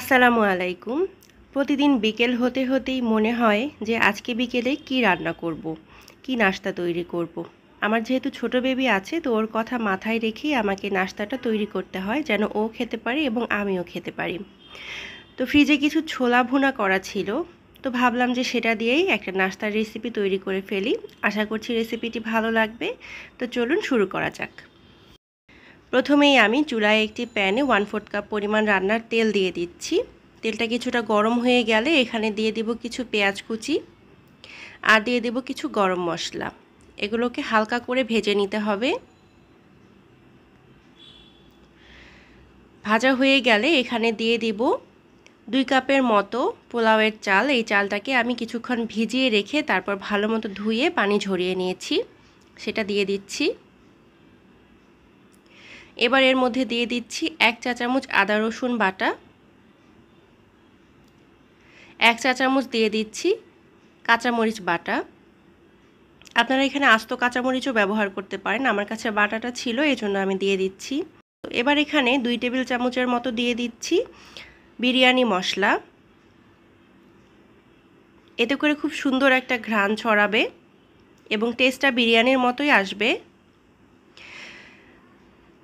আসসালামু আলাইকুম। প্রতিদিন বিকেল হতে হতেই মনে হয় যে আজকে বিকেলে কি রান্না করব, কি নাস্তা তৈরি করব। আমার যেহেতু ছোট বেবি আছে, তো ওর কথা মাথায় রেখেই আমাকে নাস্তাটা তৈরি করতে হয় যেন ও খেতে পারে এবং আমিও খেতে পারি। তো ফ্রিজে কিছু ছোলা ভুনা করা ছিল, তো ভাবলাম যে সেটা দিয়েই একটা নাস্তার রেসিপি তৈরি করে ফেলি। আশা করছি রেসিপিটি ভালো লাগবে। তো চলুন শুরু করা যাক। প্রথমেই আমি চুলায় একটি প্যানে 1/4 কাপ পরিমাণ রান্নার তেল দিয়ে দিচ্ছি। তেলটা কিছুটা গরম হয়ে গেলে এখানে দিয়ে দেব কিছু পেঁয়াজ কুচি আর দিয়ে দেব কিছু গরম মশলা। এগুলোকে হালকা করে ভেজে নিতে হবে। ভাজা হয়ে গেলে এখানে দিয়ে দেব 2 কাপের মতো পোলাওয়ের চাল। এই চালটাকে আমি কিছুক্ষণ ভিজিয়ে রেখে তারপর ভালো মতো ধুয়ে পানি ঝরিয়ে নিয়েছি, সেটা দিয়ে দিচ্ছি। এবার এর মধ্যে দিয়ে দিচ্ছি 1 চা চামচ আদা রসুন বাটা, 1 চা চামচ দিয়ে দিচ্ছি কাঁচামরিচ বাটা। আপনারা এখানে আস্ত কাঁচামরিচও ব্যবহার করতে পারেন, আমার কাছে বাটাটা ছিল এজন্য আমি দিয়ে দিচ্ছি। এবার এখানে 2 টেবিল চামচের মতো দিয়ে দিচ্ছি বিরিয়ানি মশলা। এতে করে খুব সুন্দর একটা ঘ্রাণ ছড়াবে এবং টেস্টটা বিরিয়ানির মতোই আসবে।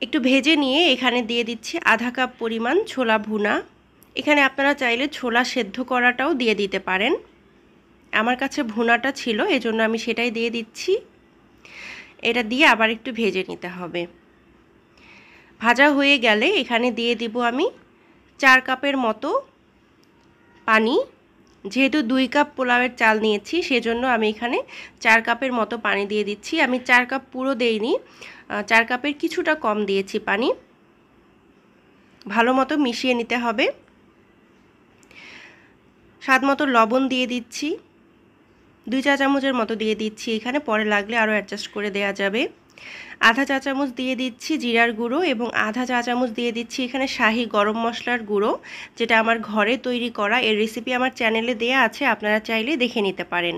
একটু ভেজে নিয়ে এখানে দিয়ে দিচ্ছি আধা কাপ পরিমাণ ছোলা ভুনা। এখানে আপনারা চাইলে ছোলা সেদ্ধ করাটাও দিয়ে দিতে পারেন, আমার কাছে ভুনাটা ছিল এজন্য আমি সেটাই দিয়ে দিচ্ছি। এটা দিয়ে আবার একটু ভেজে নিতে হবে। ভাজা হয়ে গেলে এখানে দিয়ে দিব আমি 4 কাপের মতো পানি। যেহেতু 2 কাপ পোলাওয়ের চাল নিয়েছি সেজন্য আমি এখানে 4 কাপের মতো পানি দিয়ে দিচ্ছি। আমি 4 কাপ পুরো দেইনি, 4 কাপের কিছুটা কম দিয়েছি পানি। ভালো মতো মিশিয়ে নিতে হবে। স্বাদ মতো লবণ দিয়ে দিচ্ছি, 2 চা চামচের মতো দিয়ে দিচ্ছি এখানে, পরে লাগলে আরও অ্যাডজাস্ট করে দেওয়া যাবে। আধা চা চামচ দিয়ে দিচ্ছি জিরার গুঁড়ো এবং আধা চা চামচ দিয়ে দিচ্ছি এখানে শাহি গরম মশলার গুঁড়ো, যেটা আমার ঘরে তৈরি করা। এর রেসিপি আমার চ্যানেলে দেয়া আছে, আপনারা চাইলে দেখে নিতে পারেন।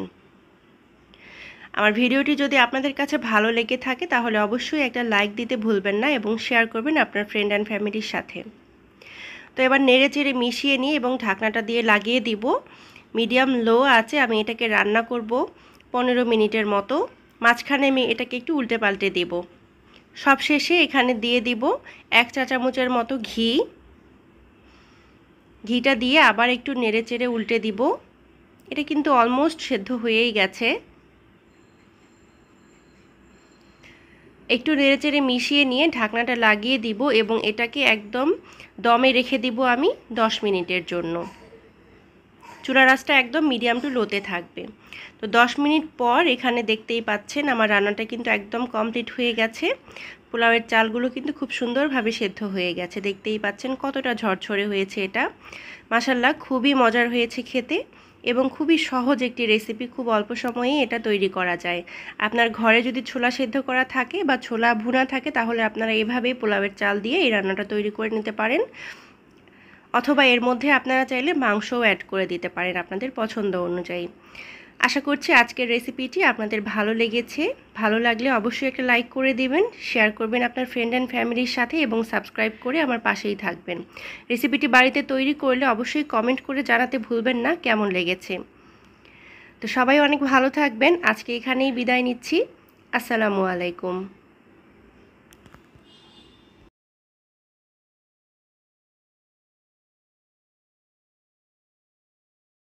আমার ভিডিওটি যদি আপনাদের কাছে ভালো লেগে থাকে তাহলে অবশ্যই একটা লাইক দিতে ভুলবেন না এবং শেয়ার করবেন আপনার ফ্রেন্ড অ্যান্ড ফ্যামিলির সাথে। তো এবার নেড়ে চেড়ে মিশিয়ে নিয়ে এবং ঢাকনাটা দিয়ে লাগিয়ে দিব। মিডিয়াম লো আছে আমি এটাকে রান্না করব 15 মিনিটের মতো। মাঝখানে আমি এটাকে একটু উল্টে পাল্টে দেব। সবশেষে এখানে দিয়ে দিব 1 চা চামচের মতো ঘি। ঘিটা দিয়ে আবার একটু নেড়ে চেড়ে উল্টে দিব। এটা কিন্তু অলমোস্ট সেদ্ধ হয়েই গেছে। একটু নেড়ে চেড়ে মিশিয়ে নিয়ে ঢাকনাটা লাগিয়ে দিব এবং এটাকে একদম দমে রেখে দিব আমি 10 মিনিটের জন্য। চুলার আঁচটা একদম মিডিয়াম টু লোতে থাকবে। তো 10 মিনিট পর এখানে দেখতেই পাচ্ছেন আমার রান্নাটা কিন্তু একদম কমপ্লিট হয়ে গেছে। পোলাওয়ের চালগুলো কিন্তু খুব সুন্দরভাবে সেদ্ধ হয়ে গেছে, দেখতেই পাচ্ছেন কতটা ঝরঝরে হয়েছে এটা। মাশাআল্লাহ খুবই মজার হয়েছে খেতে এবং খুবই সহজ একটি রেসিপি, খুব অল্প সময়েই এটা তৈরি করা যায়। আপনার ঘরে যদি ছোলা সেদ্ধ করা থাকে বা ছোলা ভুনা থাকে তাহলে আপনারা এভাবেই পোলাওয়ের চাল দিয়ে এই রান্নাটা তৈরি করে নিতে পারেন, অথবা এর মধ্যে আপনারা চাইলে মাংসও অ্যাড করে দিতে পারেন আপনাদের পছন্দ অনুযায়ী। আশা করছি আজকের রেসিপিটি আপনাদের ভালো লেগেছে। ভালো লাগলে অবশ্যই একটা লাইক করে দিবেন, শেয়ার করবেন আপনার ফ্রেন্ড অ্যান্ড ফ্যামিলির সাথে এবং সাবস্ক্রাইব করে আমার পাশেই থাকবেন। রেসিপিটি বাড়িতে তৈরি করলে অবশ্যই কমেন্ট করে জানাতে ভুলবেন না কেমন লেগেছে। তো সবাই অনেক ভালো থাকবেন। আজকে এখানেই বিদায় নিচ্ছি। আসসালামু আলাইকুম।